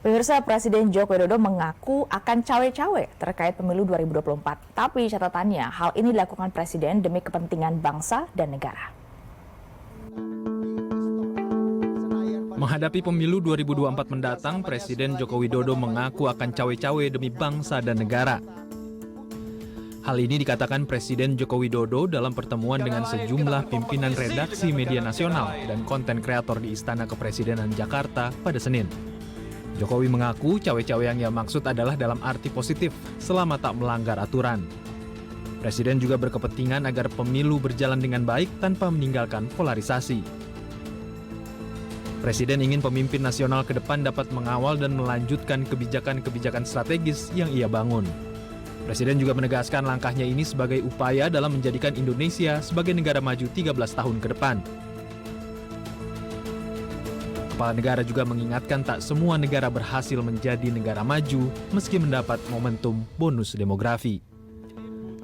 Pemirsa, Presiden Joko Widodo mengaku akan cawe-cawe terkait pemilu 2024. Tapi catatannya, hal ini dilakukan Presiden demi kepentingan bangsa dan negara. Menghadapi pemilu 2024 mendatang, Presiden Joko Widodo mengaku akan cawe-cawe demi bangsa dan negara. Hal ini dikatakan Presiden Joko Widodo dalam pertemuan dengan sejumlah pimpinan redaksi media nasional dan konten kreator di Istana Kepresidenan Jakarta pada Senin. Jokowi mengaku cawe-cawe yang ia maksud adalah dalam arti positif selama tak melanggar aturan. Presiden juga berkepentingan agar pemilu berjalan dengan baik tanpa meninggalkan polarisasi. Presiden ingin pemimpin nasional ke depan dapat mengawal dan melanjutkan kebijakan-kebijakan strategis yang ia bangun. Presiden juga menegaskan langkahnya ini sebagai upaya dalam menjadikan Indonesia sebagai negara maju 13 tahun ke depan. Kepala negara juga mengingatkan tak semua negara berhasil menjadi negara maju meski mendapat momentum bonus demografi.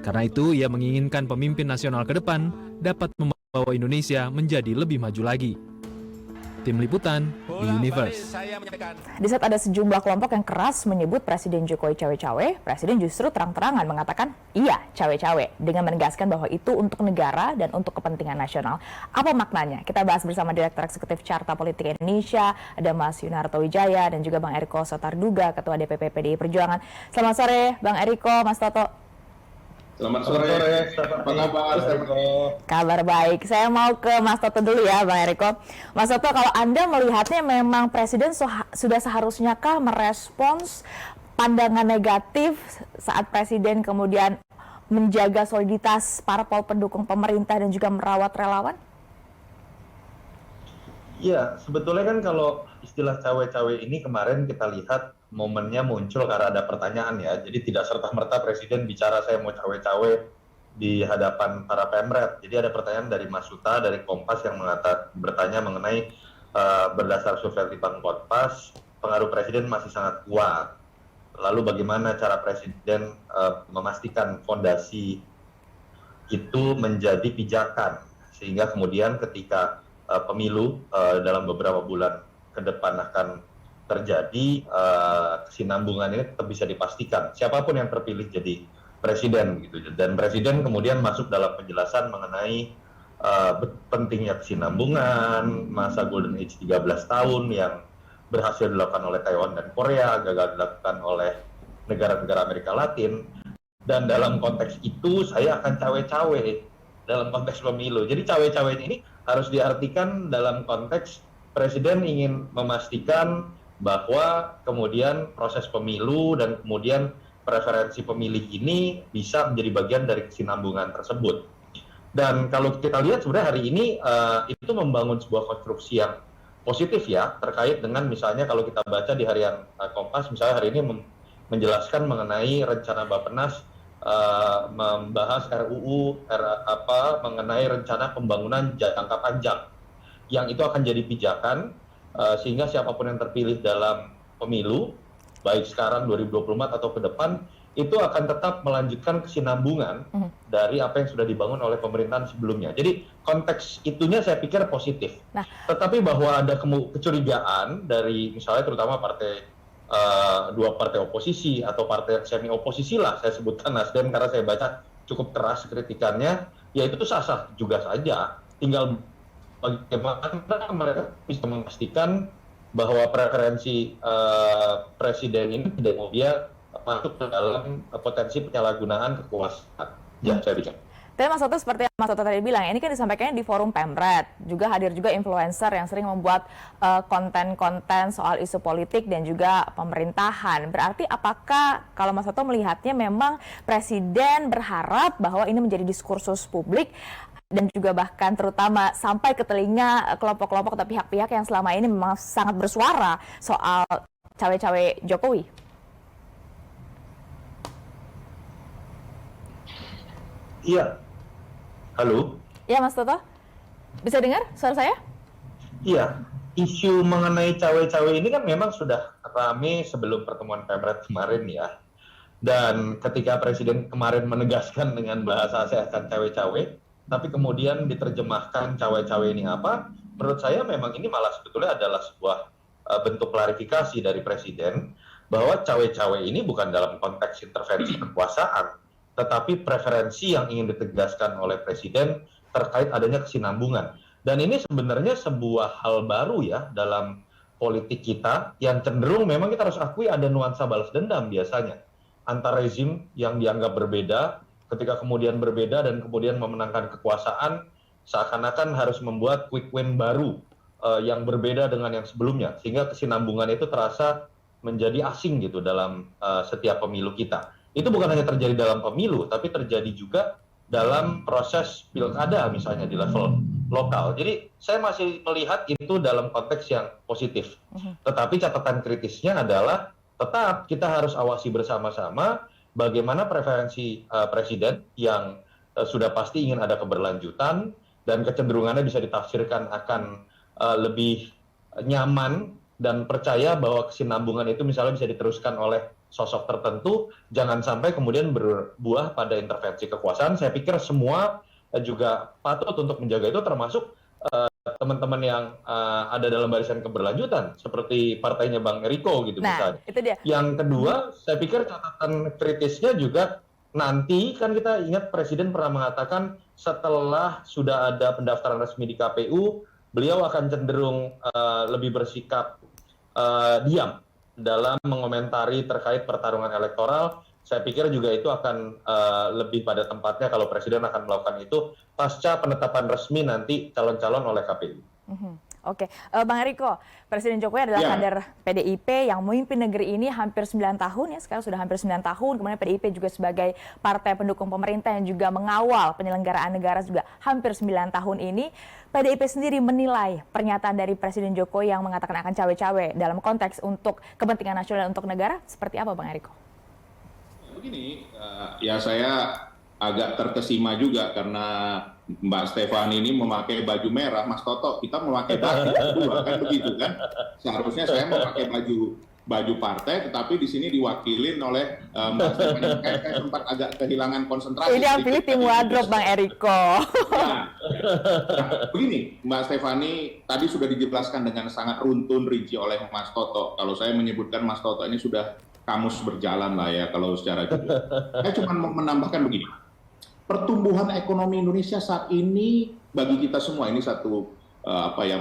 Karena itu, ia menginginkan pemimpin nasional ke depan dapat membawa Indonesia menjadi lebih maju lagi. Tim Liputan, The Universe. Di saat ada sejumlah kelompok yang keras menyebut Presiden Jokowi cawe-cawe, Presiden justru terang-terangan mengatakan iya cawe-cawe dengan menegaskan bahwa itu untuk negara dan untuk kepentingan nasional. Apa maknanya? Kita bahas bersama Direktur Eksekutif Carta Politik Indonesia, ada Mas Yunarto Wijaya dan juga Bang Eriko Sotarduga, Ketua DPP PDI Perjuangan. Selamat sore, Bang Eriko, Mas Toto. Selamat sore, apa kabar? Kabar baik. Saya mau ke Mas Toto dulu ya, Bang Eriko. Mas Toto, kalau Anda melihatnya memang Presiden sudah seharusnya kah merespons pandangan negatif saat Presiden kemudian menjaga soliditas parpol pendukung pemerintah dan juga merawat relawan? Iya, sebetulnya kan kalau istilah cawe-cawe ini kemarin kita lihat momennya muncul karena ada pertanyaan ya. Jadi tidak serta-merta Presiden bicara saya mau cawe-cawe di hadapan para pemret. Jadi ada pertanyaan dari Mas Suta dari Kompas yang bertanya mengenai berdasar survei Litbang Kompas, pengaruh Presiden masih sangat kuat. Lalu bagaimana cara Presiden memastikan fondasi itu menjadi pijakan sehingga kemudian ketika pemilu dalam beberapa bulan ke depan akan terjadi, kesinambungan ini tetap bisa dipastikan siapapun yang terpilih jadi presiden gitu. Dan presiden kemudian masuk dalam penjelasan mengenai pentingnya kesinambungan, masa golden age 13 tahun yang berhasil dilakukan oleh Taiwan dan Korea, gagal dilakukan oleh negara-negara Amerika Latin. Dan dalam konteks itu saya akan cawe-cawe dalam konteks pemilu. Jadi cawe-cawe ini harus diartikan dalam konteks Presiden ingin memastikan bahwa kemudian proses pemilu dan kemudian preferensi pemilih ini bisa menjadi bagian dari kesinambungan tersebut. Dan kalau kita lihat sebenarnya hari ini itu membangun sebuah konstruksi yang positif ya, terkait dengan misalnya kalau kita baca di harian Kompas, misalnya hari ini menjelaskan mengenai rencana Bappenas membahas RUU mengenai rencana pembangunan jangka panjang yang itu akan jadi pijakan sehingga siapapun yang terpilih dalam pemilu baik sekarang 2024 atau ke depan itu akan tetap melanjutkan kesinambungan dari apa yang sudah dibangun oleh pemerintahan sebelumnya. Jadi konteks itunya saya pikir positif. Nah, tetapi bahwa ada kecurigaan dari misalnya terutama dua partai oposisi atau partai semi oposisi lah saya sebutkan Nasdem karena saya baca cukup keras kritikannya, ya itu sah-sah juga saja. Tinggal bagaimana mereka bisa memastikan bahwa preferensi presiden ini tidak mau dia masuk ke dalam potensi penyalahgunaan kekuasaan. Ya, saya bicara. Tapi Mas Toto, seperti yang Mas Toto tadi bilang, ini kan disampaikannya di forum Pemret, juga hadir juga influencer yang sering membuat konten-konten soal isu politik dan juga pemerintahan. Berarti apakah kalau Mas Toto melihatnya memang Presiden berharap bahwa ini menjadi diskursus publik dan juga bahkan terutama sampai ke telinga kelompok-kelompok atau pihak-pihak yang selama ini memang sangat bersuara soal cawe-cawe Jokowi? Iya. Halo? Ya Mas Toto, bisa dengar suara saya? Iya, isu mengenai cawe-cawe ini kan memang sudah ramai sebelum pertemuan Pemret kemarin ya. Dan ketika Presiden kemarin menegaskan dengan bahasa saya akan cawe-cawe, tapi kemudian diterjemahkan cawe-cawe ini apa, menurut saya memang ini malah sebetulnya adalah sebuah bentuk klarifikasi dari Presiden bahwa cawe-cawe ini bukan dalam konteks intervensi kekuasaan, tetapi preferensi yang ingin ditegaskan oleh Presiden terkait adanya kesinambungan. Dan ini sebenarnya sebuah hal baru ya dalam politik kita, yang cenderung memang kita harus akui ada nuansa balas dendam biasanya antar rezim yang dianggap berbeda, ketika kemudian berbeda dan kemudian memenangkan kekuasaan, seakan-akan harus membuat quick win baru yang berbeda dengan yang sebelumnya, sehingga kesinambungan itu terasa menjadi asing gitu dalam setiap pemilu kita. Itu bukan hanya terjadi dalam pemilu, tapi terjadi juga dalam proses pilkada misalnya di level lokal. Jadi saya masih melihat itu dalam konteks yang positif. Tetapi catatan kritisnya adalah tetap kita harus awasi bersama-sama bagaimana preferensi Presiden yang sudah pasti ingin ada keberlanjutan dan kecenderungannya bisa ditafsirkan akan lebih nyaman dan percaya bahwa kesinambungan itu misalnya bisa diteruskan oleh sosok tertentu, jangan sampai kemudian berbuah pada intervensi kekuasaan. Saya pikir semua juga patut untuk menjaga itu, termasuk teman-teman yang ada dalam barisan keberlanjutan, seperti partainya Bang Eriko gitu misalnya. Itu dia. Yang kedua, saya pikir catatan kritisnya juga nanti, kan kita ingat Presiden pernah mengatakan setelah sudah ada pendaftaran resmi di KPU, beliau akan cenderung lebih bersikap diam dalam mengomentari terkait pertarungan elektoral. Saya pikir juga itu akan lebih pada tempatnya kalau Presiden akan melakukan itu pasca penetapan resmi nanti calon-calon oleh KPU. Oke, Bang Eriko, Presiden Jokowi adalah kader PDIP yang memimpin negeri ini hampir 9 tahun ya, sekarang sudah hampir 9 tahun, kemudian PDIP juga sebagai partai pendukung pemerintah yang juga mengawal penyelenggaraan negara juga hampir 9 tahun ini. PDIP sendiri menilai pernyataan dari Presiden Jokowi yang mengatakan akan cawe-cawe dalam konteks untuk kepentingan nasional untuk negara, seperti apa Bang Eriko? Begini, ya saya agak terkesima juga karena Mbak Stefani ini memakai baju merah, Mas Toto kita memakai batik berdua, kan begitu kan? Seharusnya saya memakai baju partai, tetapi di sini diwakilin oleh Mbak Stefani. Saya sempat agak kehilangan konsentrasi. Ini yang pilih tim wardrobe Bang Eriko. Nah, begini, Mbak Stefani tadi sudah dijelaskan dengan sangat runtun rinci oleh Mas Toto. Kalau saya menyebutkan Mas Toto ini sudah kamus berjalan lah ya kalau secara jujur. Saya cuma mau menambahkan begini. Pertumbuhan ekonomi Indonesia saat ini bagi kita semua ini satu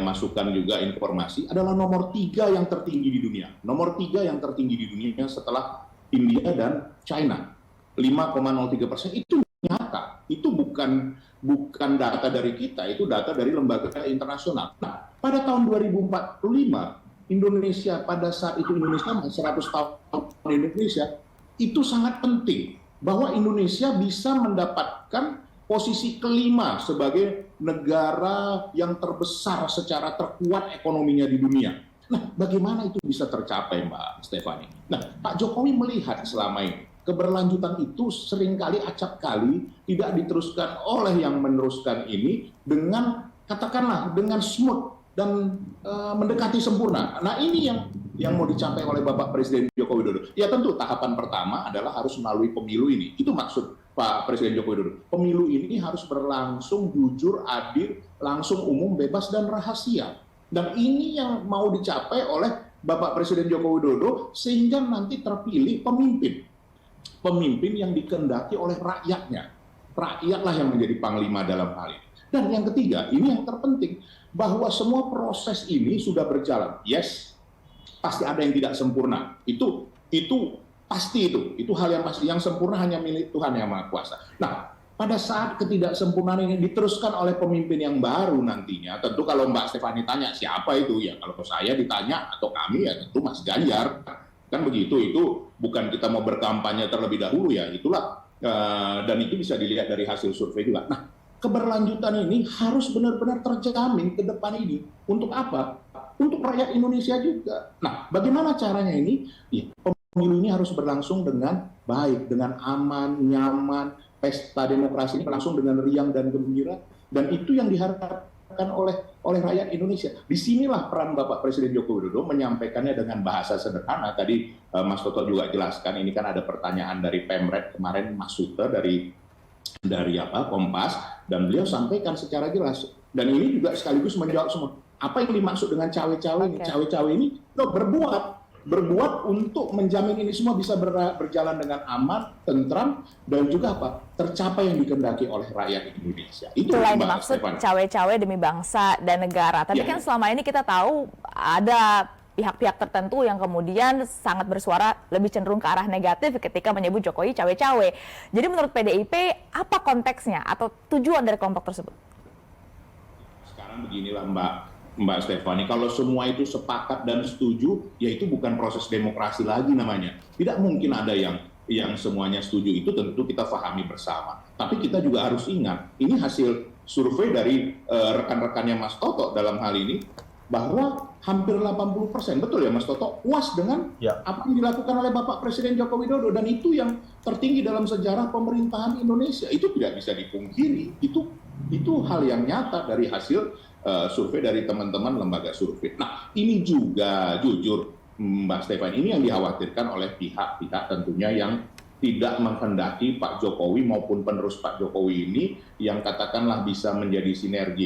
masukan juga informasi adalah nomor 3 yang tertinggi di dunia. Nomor 3 yang tertinggi di dunia setelah India dan China. 5,03% itu nyata. Itu bukan data dari kita, itu data dari lembaga internasional. Nah, pada tahun 2045 Indonesia pada saat itu Indonesia 100 tahun Indonesia itu sangat penting bahwa Indonesia bisa mendapatkan posisi kelima sebagai negara yang terbesar secara terkuat ekonominya di dunia. Nah, bagaimana itu bisa tercapai, Mbak Stefani? Nah, Pak Jokowi melihat selama ini keberlanjutan itu seringkali acap kali tidak diteruskan oleh yang meneruskan ini dengan katakanlah dengan smooth dan mendekati sempurna. Nah, ini yang mau dicapai oleh Bapak Presiden Joko Widodo. Ya tentu tahapan pertama adalah harus melalui pemilu ini. Itu maksud Pak Presiden Joko Widodo. Pemilu ini harus berlangsung jujur, adil, langsung umum, bebas, dan rahasia. Dan ini yang mau dicapai oleh Bapak Presiden Joko Widodo sehingga nanti terpilih pemimpin. Pemimpin yang dikehendaki oleh rakyatnya. Rakyatlah yang menjadi panglima dalam hal ini. Dan yang ketiga, ini yang terpenting, bahwa semua proses ini sudah berjalan. Yes, pasti ada yang tidak sempurna. Itu pasti itu hal yang pasti. Yang sempurna hanya milik Tuhan Yang Maha Kuasa. Nah, pada saat ketidaksempurnaan ini diteruskan oleh pemimpin yang baru nantinya, tentu kalau Mbak Stefani tanya siapa itu, ya kalau saya ditanya atau kami ya tentu Mas Ganjar. Kan begitu, itu bukan kita mau berkampanye terlebih dahulu ya, itulah. Dan itu bisa dilihat dari hasil survei juga. Nah, keberlanjutan ini harus benar-benar terjamin ke depan ini. Untuk apa? Untuk rakyat Indonesia juga. Nah, bagaimana caranya ini? Ya, pemilu ini harus berlangsung dengan baik, dengan aman, nyaman, pesta demokrasi ini berlangsung dengan riang dan gembira, dan itu yang diharapkan oleh rakyat Indonesia. Disinilah peran Bapak Presiden Joko Widodo menyampaikannya dengan bahasa sederhana. Tadi Mas Toto juga jelaskan, ini kan ada pertanyaan dari Pemret kemarin, Mas Sute dari Kompas, dan beliau sampaikan secara jelas. Dan ini juga sekaligus menjawab semua. Apa yang dimaksud dengan cawe-cawe ini? Oke. Cawe-cawe ini berbuat untuk menjamin ini semua bisa berjalan dengan aman, tentram, dan juga apa? Tercapai yang dikehendaki oleh rakyat Indonesia. Itulah yang Mbak dimaksud Stefani. cawe-cawe demi bangsa dan negara. Tapi Ya. kan selama ini kita tahu ada pihak-pihak tertentu yang kemudian sangat bersuara lebih cenderung ke arah negatif ketika menyebut Jokowi cawe-cawe. Jadi menurut PDIP, apa konteksnya atau tujuan dari kelompok tersebut? Sekarang beginilah Mbak Stefani, kalau semua itu sepakat dan setuju, ya itu bukan proses demokrasi lagi namanya. Tidak mungkin ada yang semuanya setuju, itu tentu kita pahami bersama. Tapi kita juga harus ingat, ini hasil survei dari rekan-rekannya Mas Toto dalam hal ini, bahwa hampir 80%, betul ya Mas Toto, puas dengan apa yang dilakukan oleh Bapak Presiden Joko Widodo, dan itu yang tertinggi dalam sejarah pemerintahan Indonesia. Itu tidak bisa dipungkiri, itu hal yang nyata dari hasil survei dari teman-teman lembaga survei. Nah, ini juga jujur Mbak Stefan, ini yang dikhawatirkan oleh pihak-pihak tentunya yang tidak menghendaki Pak Jokowi maupun penerus Pak Jokowi ini yang katakanlah bisa menjadi sinergi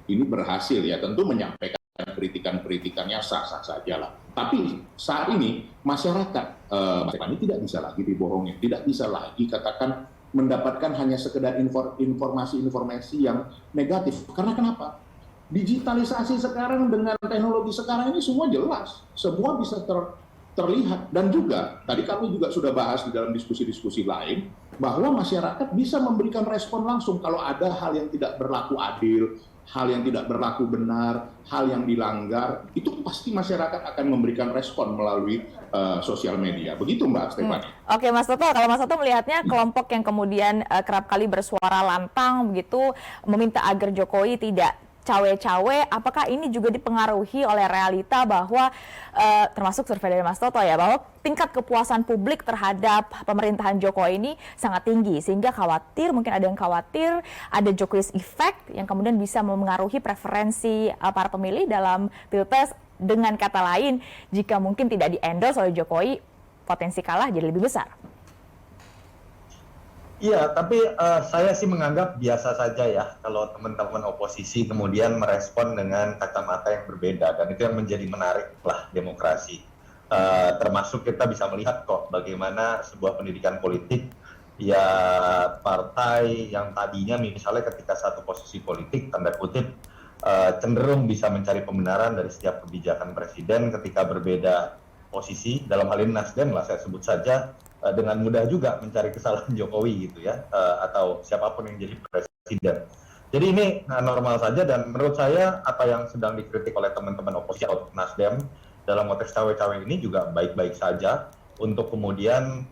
ini berhasil ya, tentu menyampaikan kritikan-kritikannya sah-sah saja lah. Tapi saat ini masyarakat Mbak Stefan, ini tidak bisa lagi dibohongi, tidak bisa lagi katakan mendapatkan hanya sekedar informasi-informasi yang negatif. Karena kenapa? Digitalisasi sekarang dengan teknologi sekarang ini semua jelas, semua bisa terlihat. Dan juga tadi kami juga sudah bahas di dalam diskusi-diskusi lain bahwa masyarakat bisa memberikan respon langsung kalau ada hal yang tidak berlaku adil, hal yang tidak berlaku benar, hal yang dilanggar, itu pasti masyarakat akan memberikan respon melalui sosial media. Begitu Mbak Stefani. Oke Mas Toto, kalau Mas Toto melihatnya kelompok yang kemudian kerap kali bersuara lantang begitu meminta agar Jokowi tidak cawe-cawe, apakah ini juga dipengaruhi oleh realita bahwa termasuk survei dari Mas Toto ya, bahwa tingkat kepuasan publik terhadap pemerintahan Jokowi ini sangat tinggi sehingga khawatir, mungkin ada yang khawatir ada Jokowi's effect yang kemudian bisa memengaruhi preferensi para pemilih dalam Pilpres. Dengan kata lain, jika mungkin tidak di-endorse oleh Jokowi, potensi kalah jadi lebih besar. Iya, tapi saya sih menganggap biasa saja ya kalau teman-teman oposisi kemudian merespon dengan kacamata yang berbeda, dan itu yang menjadi menarik lah demokrasi. Termasuk kita bisa melihat kok bagaimana sebuah pendidikan politik ya, partai yang tadinya misalnya ketika satu posisi politik tanda kutip cenderung bisa mencari pembenaran dari setiap kebijakan presiden, ketika berbeda posisi, dalam hal ini Nasdem lah saya sebut saja, dengan mudah juga mencari kesalahan Jokowi gitu ya, atau siapapun yang jadi presiden. Jadi ini normal saja, dan menurut saya apa yang sedang dikritik oleh teman-teman oposisi atau Nasdem dalam konteks cawe-cawe ini juga baik-baik saja untuk kemudian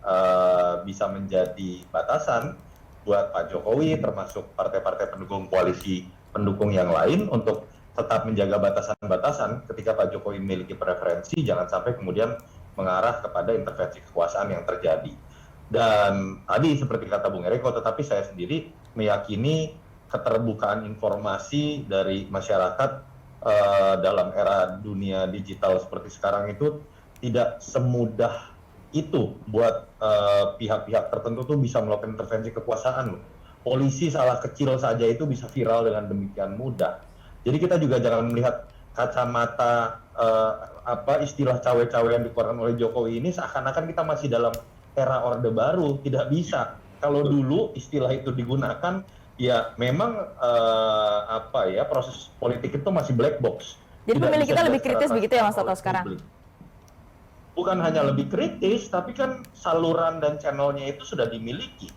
bisa menjadi batasan buat Pak Jokowi termasuk partai-partai pendukung koalisi pendukung yang lain untuk tetap menjaga batasan-batasan ketika Pak Jokowi memiliki preferensi, jangan sampai kemudian mengarah kepada intervensi kekuasaan yang terjadi. Dan tadi seperti kata Bung Eriko, tetapi saya sendiri meyakini keterbukaan informasi dari masyarakat dalam era dunia digital seperti sekarang itu tidak semudah itu buat pihak-pihak tertentu tuh bisa melakukan intervensi kekuasaan. Polisi salah kecil saja itu bisa viral dengan demikian mudah. Jadi kita juga jangan melihat kacamata istilah cawe-cawe yang dikeluarkan oleh Jokowi ini seakan-akan kita masih dalam era Orde Baru. Tidak bisa. Kalau dulu istilah itu digunakan, ya memang proses politik itu masih black box. Jadi pemilih kita lebih kritis begitu ya Mas Toto sekarang? Bukan hanya lebih kritis, tapi kan saluran dan channelnya itu sudah dimiliki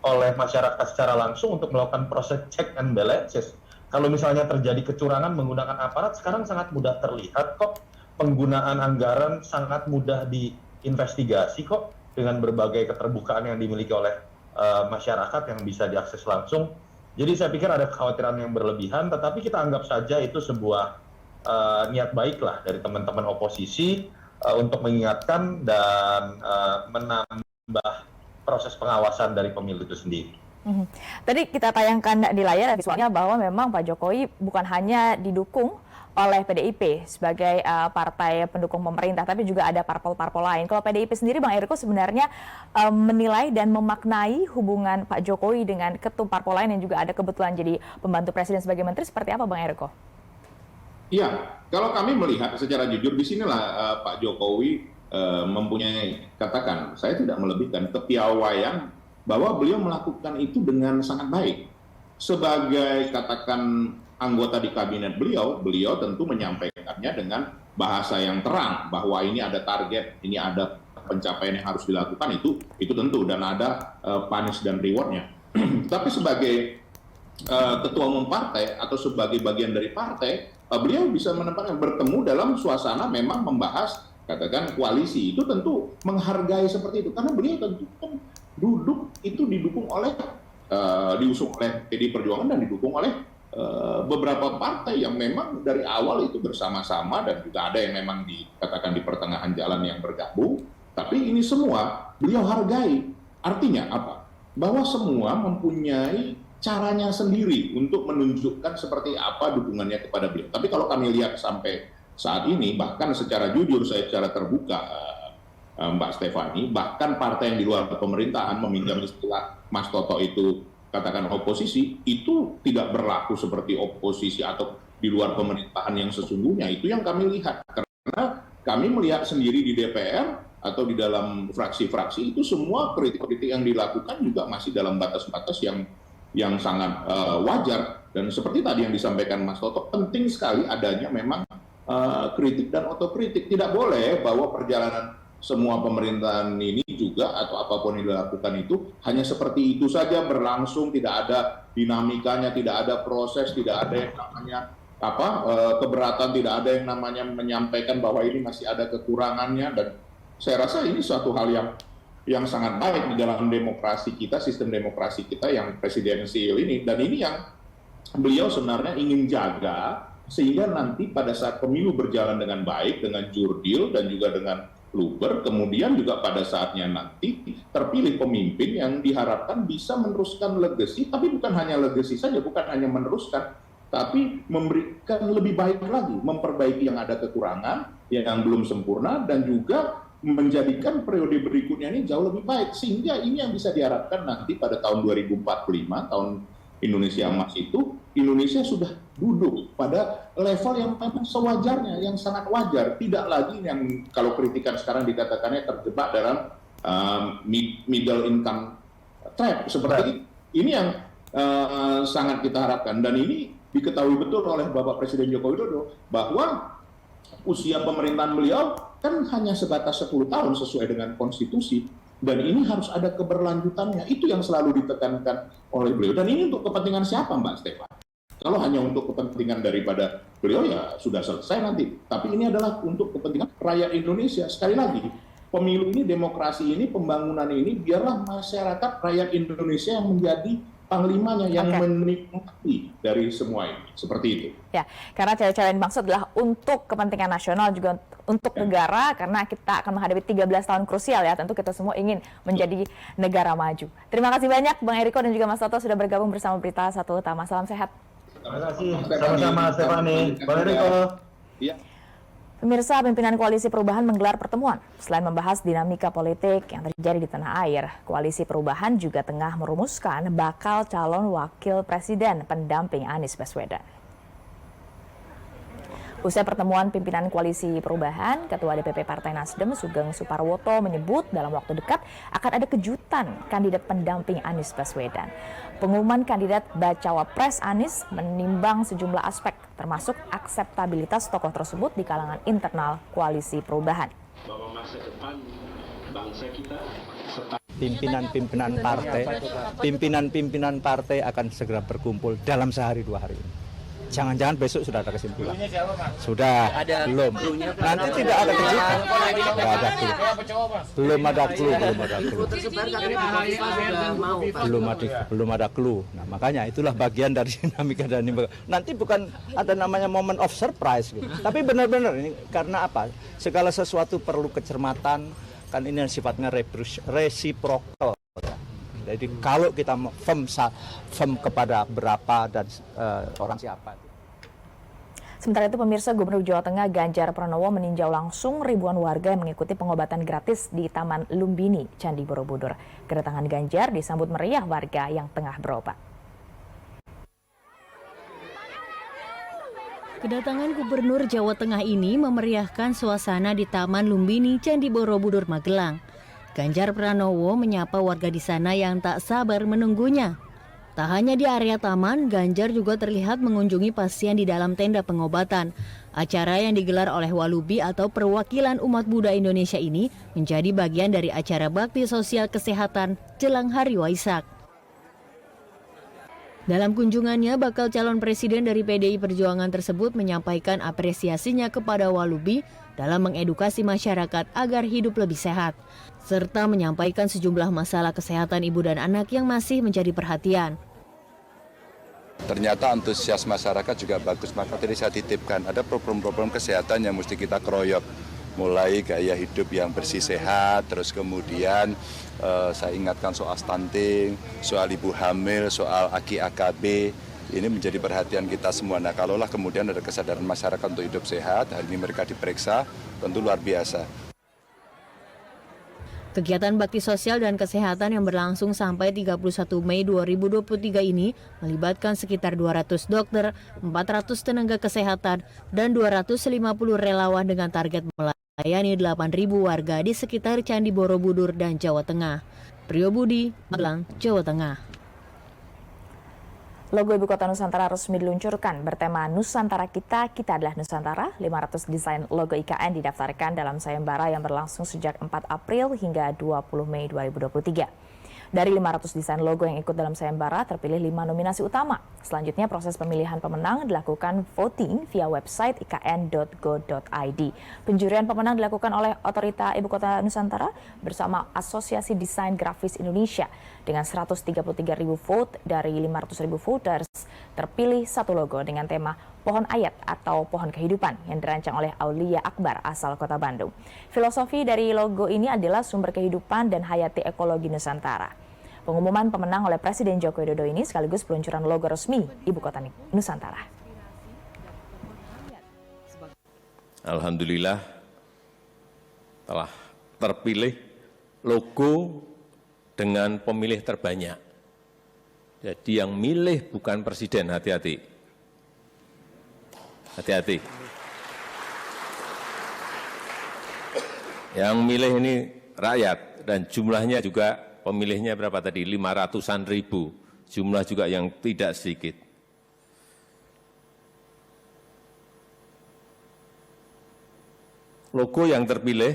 oleh masyarakat secara langsung untuk melakukan proses check and balances. Kalau misalnya terjadi kecurangan menggunakan aparat, sekarang sangat mudah terlihat kok. Penggunaan anggaran sangat mudah diinvestigasi kok, dengan berbagai keterbukaan yang dimiliki oleh masyarakat yang bisa diakses langsung. Jadi saya pikir ada kekhawatiran yang berlebihan, tetapi kita anggap saja itu sebuah niat baik lah dari teman-teman oposisi untuk mengingatkan dan menambah proses pengawasan dari pemilu itu sendiri. Tadi kita tayangkan di layar visualnya bahwa memang Pak Jokowi bukan hanya didukung oleh PDIP sebagai partai pendukung pemerintah, tapi juga ada parpol-parpol lain. Kalau PDIP sendiri, Bang Eriko sebenarnya menilai dan memaknai hubungan Pak Jokowi dengan ketum parpol lain yang juga ada kebetulan jadi pembantu presiden sebagai menteri, seperti apa Bang Eriko? Iya, kalau kami melihat secara jujur di sinilah Pak Jokowi mempunyai, katakan, saya tidak melebihkan, kepiawaian bahwa beliau melakukan itu dengan sangat baik. Sebagai, katakan, anggota di kabinet beliau tentu menyampaikannya dengan bahasa yang terang bahwa ini ada target, ini ada pencapaian yang harus dilakukan, itu tentu, dan ada punish dan rewardnya. Tapi sebagai ketua umum partai atau sebagai bagian dari partai, beliau bisa menempatkan bertemu dalam suasana memang membahas, katakan, koalisi, itu tentu menghargai seperti itu, karena beliau tentu kan duduk itu didukung oleh diusung oleh PDI Perjuangan dan didukung oleh beberapa partai yang memang dari awal itu bersama-sama, dan juga ada yang memang dikatakan di pertengahan jalan yang bergabung, tapi ini semua beliau hargai. Artinya apa? Bahwa semua mempunyai caranya sendiri untuk menunjukkan seperti apa dukungannya kepada beliau. Tapi kalau kami lihat sampai saat ini, bahkan secara jujur, saya secara terbuka, Mbak Stefani, bahkan partai yang di luar pemerintahan, meminjam istilah Mas Toto itu, katakan oposisi, itu tidak berlaku seperti oposisi atau di luar pemerintahan yang sesungguhnya. Itu yang kami lihat, karena kami melihat sendiri di DPR atau di dalam fraksi-fraksi itu semua kritik-kritik yang dilakukan juga masih dalam batas-batas yang sangat wajar. Dan seperti tadi yang disampaikan Mas Toto, penting sekali adanya memang kritik dan otokritik. Tidak boleh bahwa perjalanan semua pemerintahan ini juga atau apapun yang dilakukan itu hanya seperti itu saja berlangsung, tidak ada dinamikanya, tidak ada proses, tidak ada yang namanya keberatan, tidak ada yang namanya menyampaikan bahwa ini masih ada kekurangannya. Dan saya rasa ini suatu hal yang sangat baik di dalam demokrasi kita, sistem demokrasi kita yang presidensial ini. Dan ini yang beliau sebenarnya ingin jaga, sehingga nanti pada saat pemilu berjalan dengan baik, dengan jurdil dan juga dengan luber, kemudian juga pada saatnya nanti terpilih pemimpin yang diharapkan bisa meneruskan legacy, tapi bukan hanya legacy saja, bukan hanya meneruskan, tapi memberikan lebih baik lagi, memperbaiki yang ada kekurangan, yang belum sempurna, dan juga menjadikan periode berikutnya ini jauh lebih baik. Sehingga ini yang bisa diharapkan nanti pada tahun 2045, tahun Indonesia Emas itu, Indonesia sudah duduk pada level yang memang sewajarnya, yang sangat wajar. Tidak lagi yang kalau kritikan sekarang dikatakannya terjebak dalam middle income trap. Seperti ini yang sangat kita harapkan. Dan ini diketahui betul oleh Bapak Presiden Joko Widodo, bahwa usia pemerintahan beliau kan hanya sebatas 10 tahun sesuai dengan konstitusi. Dan ini harus ada keberlanjutannya. Itu yang selalu ditekankan oleh beliau. Dan ini untuk kepentingan siapa, Mbak Stefan? Kalau hanya untuk kepentingan daripada beliau, ya sudah selesai nanti. Tapi ini adalah untuk kepentingan rakyat Indonesia. Sekali lagi, pemilu ini, demokrasi ini, pembangunan ini, biarlah masyarakat rakyat Indonesia yang menjadi panglimanya, yang menikmati dari semua ini. Seperti itu. Ya, karena cewek-cewek yang dimaksud adalah untuk kepentingan nasional, juga untuk negara, karena kita akan menghadapi 13 tahun krusial ya. Tentu kita semua ingin menjadi negara maju. Terima kasih banyak Bang Eriko dan juga Mas Toto sudah bergabung bersama Berita Satu Utama. Salam sehat. Terima kasih. Sama-sama Stefani. Bang Eriko. Iya. Pemirsa, pimpinan Koalisi Perubahan menggelar pertemuan. Selain membahas dinamika politik yang terjadi di tanah air, Koalisi Perubahan juga tengah merumuskan bakal calon wakil presiden pendamping Anies Baswedan. Usai pertemuan pimpinan Koalisi Perubahan, Ketua DPP Partai Nasdem Sugeng Suparwoto menyebut dalam waktu dekat akan ada kejutan kandidat pendamping Anies Baswedan. Pengumuman kandidat bacawa pres Anies menimbang sejumlah aspek, termasuk akseptabilitas tokoh tersebut di kalangan internal Koalisi Perubahan. Bahwa masa depan bangsa kita pimpinan partai akan segera berkumpul dalam sehari 2 hari ini. Jangan-jangan besok sudah ada kesimpulan. Sudah, belum. Nanti tidak ada kejutan. Tidak ada clue. Belum ada clue. Nah, makanya itulah bagian dari dinamika dan nanti bukan ada namanya moment of surprise gitu. Tapi benar-benar ini karena apa? Segala sesuatu perlu kecermatan, kan ini sifatnya resiprokal. Jadi kalau kita firm kepada berapa dan orang siapa. Sementara itu pemirsa, Gubernur Jawa Tengah Ganjar Pranowo meninjau langsung ribuan warga yang mengikuti pengobatan gratis di Taman Lumbini, Candi Borobudur. Kedatangan Ganjar disambut meriah warga yang tengah berobat. Kedatangan Gubernur Jawa Tengah ini memeriahkan suasana di Taman Lumbini, Candi Borobudur, Magelang. Ganjar Pranowo menyapa warga di sana yang tak sabar menunggunya. Tak hanya di area taman, Ganjar juga terlihat mengunjungi pasien di dalam tenda pengobatan. Acara yang digelar oleh Walubi atau Perwakilan Umat Buddha Indonesia ini menjadi bagian dari acara bakti sosial kesehatan jelang Hari Waisak. Dalam kunjungannya, bakal calon presiden dari PDI Perjuangan tersebut menyampaikan apresiasinya kepada Walubi dalam mengedukasi masyarakat agar hidup lebih sehat, serta menyampaikan sejumlah masalah kesehatan ibu dan anak yang masih menjadi perhatian. Ternyata antusias masyarakat juga bagus, maka tadi saya titipkan ada problem-problem kesehatan yang mesti kita keroyok. Mulai gaya hidup yang bersih sehat, terus kemudian saya ingatkan soal stunting, soal ibu hamil, soal AKI AKB, ini menjadi perhatian kita semua. Nah, kalaulah kemudian ada kesadaran masyarakat untuk hidup sehat, hari ini mereka diperiksa, tentu luar biasa. Kegiatan bakti sosial dan kesehatan yang berlangsung sampai 31 Mei 2023 ini melibatkan sekitar 200 dokter, 400 tenaga kesehatan, dan 250 relawan dengan target melayani 8.000 warga di sekitar Candi Borobudur dan Jawa Tengah. Priyo Budi, Magelang, Jawa Tengah. Logo Ibu Kota Nusantara resmi diluncurkan bertema Nusantara Kita, Kita adalah Nusantara. 500 desain logo IKN didaftarkan dalam sayembara yang berlangsung sejak 4 April hingga 20 Mei 2023. Dari 500 desain logo yang ikut dalam sayembara, terpilih 5 nominasi utama. Selanjutnya proses pemilihan pemenang dilakukan voting via website ikn.go.id. Penjurian pemenang dilakukan oleh Otorita Ibu Kota Nusantara bersama Asosiasi Desain Grafis Indonesia. Dengan 133.000 vote dari 500.000 voters, terpilih satu logo dengan tema Pohon Ayat atau Pohon Kehidupan yang dirancang oleh Aulia Akbar asal Kota Bandung. Filosofi dari logo ini adalah sumber kehidupan dan hayati ekologi Nusantara. Pengumuman pemenang oleh Presiden Joko Widodo ini sekaligus peluncuran logo resmi Ibu Kota Nusantara. Alhamdulillah telah terpilih logo dengan pemilih terbanyak. Jadi yang milih bukan presiden, hati-hati. Hati-hati. Yang milih ini rakyat dan jumlahnya juga pemilihnya berapa tadi? 500-an ribu. Jumlah juga yang tidak sedikit. Logo yang terpilih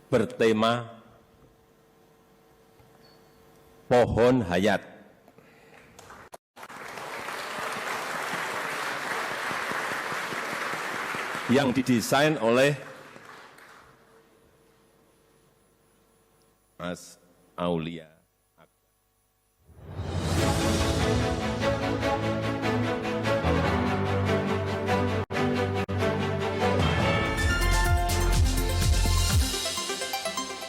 bertema Pohon Hayat. Yang didesain oleh Mas Aulia.